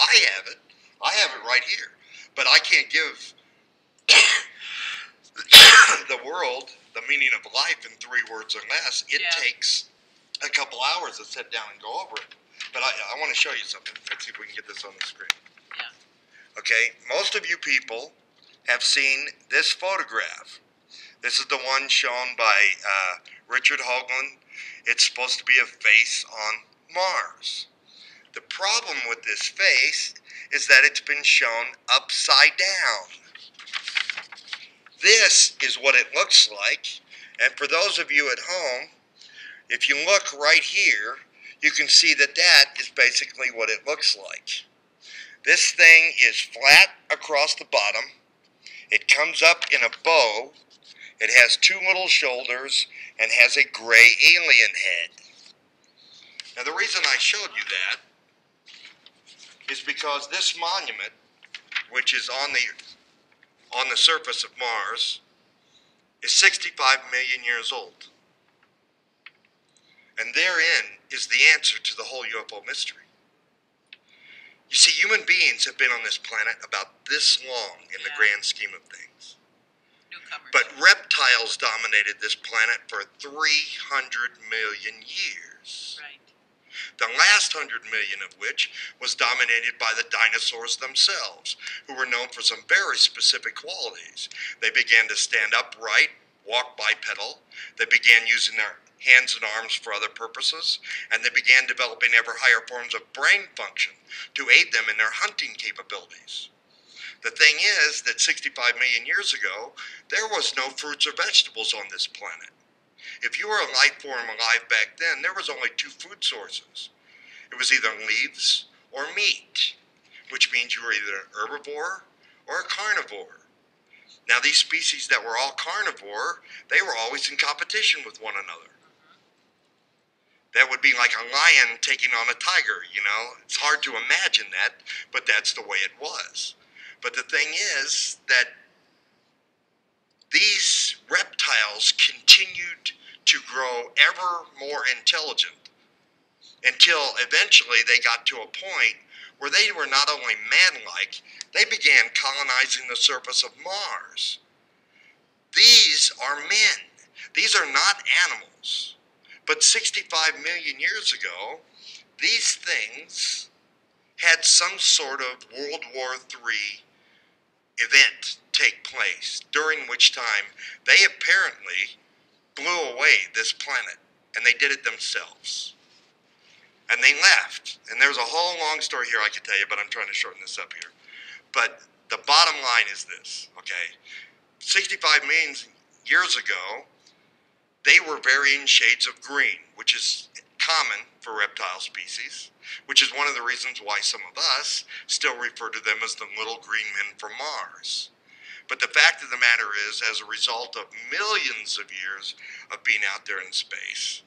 I have it. I have it right here. But I can't give the world the meaning of life in 3 words or less. It takes a couple hours to sit down and go over it. But I want to show you something. Let's see if we can get this on the screen. Yeah. Okay, most of you people have seen this photograph. This is the one shown by Richard Hoagland. It's supposed to be a face on Mars. The problem with this face is that it's been shown upside down. This is what it looks like. And for those of you at home, if you look right here, you can see that that is basically what it looks like. This thing is flat across the bottom. It comes up in a bow. It has 2 little shoulders and has a gray alien head. Now the reason I showed you that is because this monument, which is on the surface of Mars, is 65 million years old. And therein is the answer to the whole UFO mystery. You see, human beings have been on this planet about this long in the grand scheme of things. Newcomers. But reptiles dominated this planet for 300 million years. Right. The last 100 million of which was dominated by the dinosaurs themselves, who were known for some very specific qualities. They began to stand upright, walk bipedal. They began using their hands and arms for other purposes, and they began developing ever higher forms of brain function to aid them in their hunting capabilities. The thing is that 65 million years ago, there was no fruits or vegetables on this planet. If you were a life form alive back then, there was only 2 food sources. It was either leaves or meat, which means you were either an herbivore or a carnivore. Now, these species that were all carnivore, they were always in competition with one another. That would be like a lion taking on a tiger, you know. It's hard to imagine that, but that's the way it was. But the thing is that these reptiles continued to grow ever more intelligent until eventually they got to a point where they were not only man-like, they began colonizing the surface of Mars. These are men. These are not animals. But 65 million years ago, these things had some sort of World War III event take place, during which time they apparently blew away this planet, and they did it themselves. And they left. And there's a whole long story here I could tell you, but I'm trying to shorten this up here. But the bottom line is this, okay? 65 million years ago, they were varying shades of green, which is common for reptile species, which is one of the reasons why some of us still refer to them as the little green men from Mars. But the fact of the matter is, as a result of millions of years of being out there in space,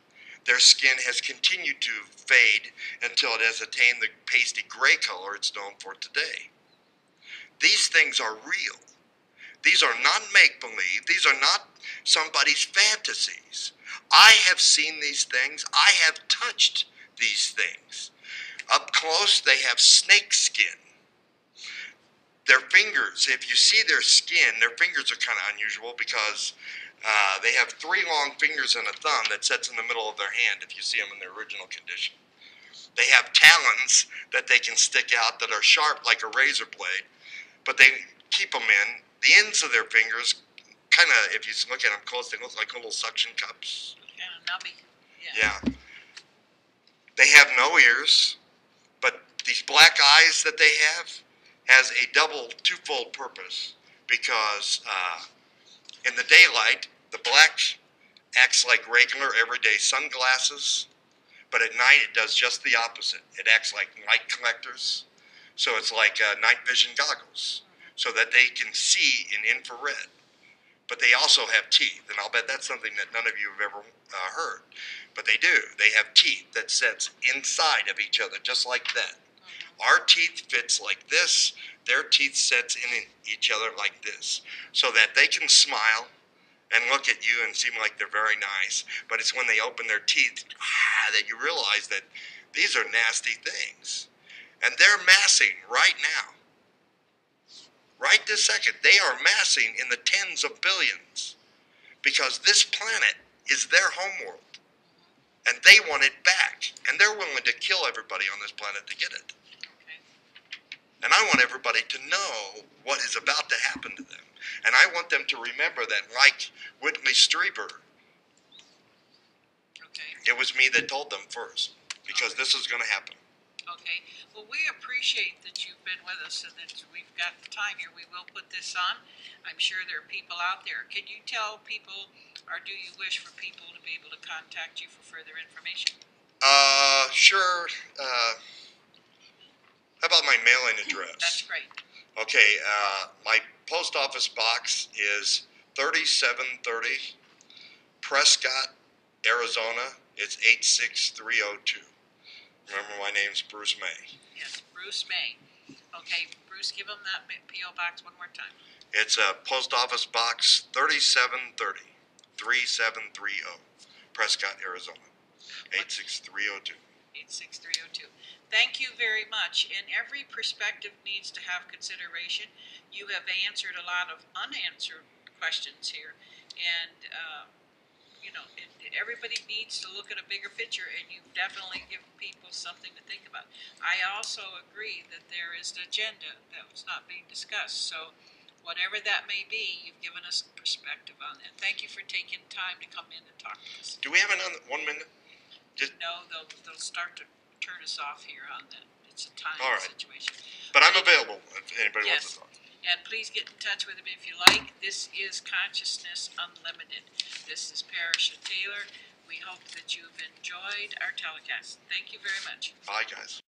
their skin has continued to fade until it has attained the pasty gray color it's known for today. These things are real. These are not make-believe. These are not somebody's fantasies. I have seen these things. I have touched these things. Up close, they have snake skin. Their fingers, if you see their skin, their fingers are kind of unusual because they have 3 long fingers and a thumb that sits in the middle of their hand if you see them in their original condition. They have talons that they can stick out that are sharp like a razor blade, but they keep them in. The ends of their fingers, kind of, if you look at them close, they look like little suction cups. Yeah, nubby. Yeah. They have no ears, but these black eyes that they have has a twofold purpose, because in the daylight, the black acts like regular everyday sunglasses, but at night it does just the opposite. It acts like light collectors, so it's like night vision goggles, so that they can see in infrared. But they also have teeth, and I'll bet that's something that none of you have ever heard. But they do. They have teeth that sits inside of each other, just like that. Our teeth fits like this. Their teeth sets in each other like this, so that they can smile and look at you and seem like they're very nice. But it's when they open their teeth that you realize that these are nasty things. And they're massing right now. Right this second, they are massing in the tens of billions because this planet is their homeworld. And they want it back. And they're willing to kill everybody on this planet to get it. Okay. And I want everybody to know what is about to happen to them. And I want them to remember that, like Whitley Strieber, Okay. it was me that told them first. Because this is going to happen. Okay. Well, we appreciate that you've been with us and that we've got the time here. We will put this on. I'm sure there are people out there. Can you tell people, or do you wish for people to be able to contact you for further information? Sure. How about my mailing address? That's great. Okay, my post office box is 3730 Prescott, Arizona. It's 86302. Remember, my name's Bruce May. Yes, Bruce May. Okay, Bruce, give them that P.O. box one more time. It's post office box 3730 3730 Prescott, Arizona. 86302. 86302. Thank you very much. And every perspective needs to have consideration. You have answered a lot of unanswered questions here. And, everybody needs to look at a bigger picture, and you've definitely given people something to think about. I also agree that there is an agenda that was not being discussed. So whatever that may be, you've given us perspective on that. Thank you for taking time to come in and talk to us. Do we have another 1 minute? No, they'll start to turn us off here on that. It's a time All right. situation. But I'm available if anybody wants to Yes. talk. And please get in touch with him if you like. This is Consciousness Unlimited. This is Parisha Taylor. We hope that you've enjoyed our telecast. Thank you very much. Bye, guys.